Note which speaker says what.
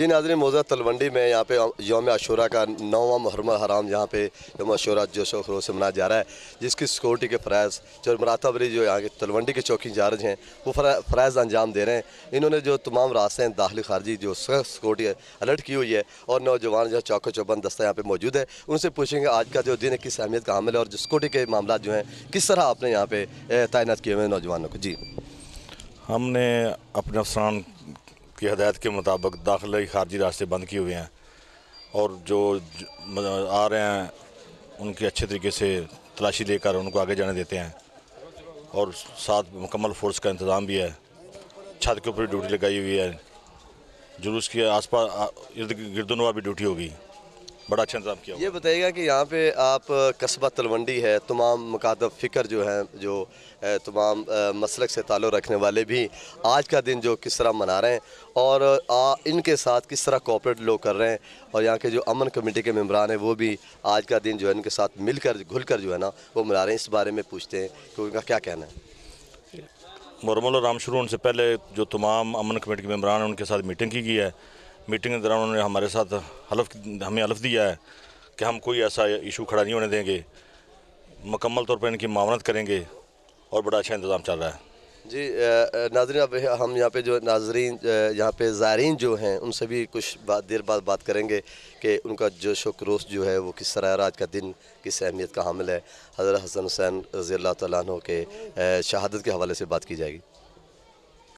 Speaker 1: नाज़रीन, मौज़ा तलवंडी में यहाँ पे यौम आशूरा का 9वां मुहर्रम हराम यहाँ पे यौम आशूरा जोश व खरोश से मनाया जा रहा है, जिसकी सिक्योरिटी के फ़राइज़ जो मरातब अली जो यहाँ के तलवंडी के चौकी इंचार्ज हैं वो फ़राइज़ अंजाम दे रहे हैं। इन्होंने जो तमाम रास्ते हैं दाखिली खारजी जो सिक्योरिटी अलर्ट की हुई है और नौजवान जो चौको चौबंद दस्ता यहाँ पे मौजूद है, उनसे पूछेंगे आज का जो दिन है किस अहमियत का हामिल है और जो सिक्योरिटी के मामला जो हैं किस तरह आपने यहाँ पे तैनात किए हुए हैं नौजवानों को। जी,
Speaker 2: हमने अपने अफसरान की हदायत के मुताबिक दाखिली खारजी रास्ते बंद किए हुए हैं और जो आ रहे हैं उनकी अच्छे तरीके से तलाशी लेकर उनको आगे जाने देते हैं और साथ मुकम्मल फोर्स का इंतज़ाम भी है। छत के ऊपर ड्यूटी लगाई हुई है, जुलूस के आसपास इर्द गिर्दनवा भी ड्यूटी होगी। बड़ा अच्छा इंतजाम किया।
Speaker 1: ये बताइएगा कि यहाँ पे आप कस्बा तलवंडी है, तमाम मुकादब फ़िक्र जो हैं जो तमाम मसलक से ताल्लुक़ रखने वाले भी आज का दिन जो किस तरह मना रहे हैं और इनके साथ किस तरह कोऑपरेट लोग कर रहे हैं और यहाँ के जो अमन कमेटी के मेम्बरान हैं वो भी आज का दिन जो है इनके साथ मिलकर घुलकर जो है ना वो मना रहे हैं। इस बारे में पूछते हैं कि उनका क्या कहना है।
Speaker 2: मुहर्रम राम शुरू होने से पहले जो तमाम अमन कमेटी के मेम्बरान हैं उनके साथ मीटिंग की है। मीटिंग के दौरान उन्होंने हमारे साथ हमें हलफ दिया है कि हम कोई ऐसा इशू खड़ा नहीं होने देंगे, मुकम्मल तौर पर इनकी मावनत करेंगे और बड़ा अच्छा इंतज़ाम चल रहा है।
Speaker 1: जी नाज़रीन, अब हम यहाँ पे जो नाज़रीन यहाँ पे ज़ायरीन जो हैं उनसे भी कुछ देर बाद बात करेंगे कि उनका जोश व क्रोश जो है वो किस तरह आज का दिन किस अहमियत का हामिल है। हज़रत हसन हुसैन रज़ी अल्लाह तआला अन्हु के शहादत के हवाले से बात की जाएगी।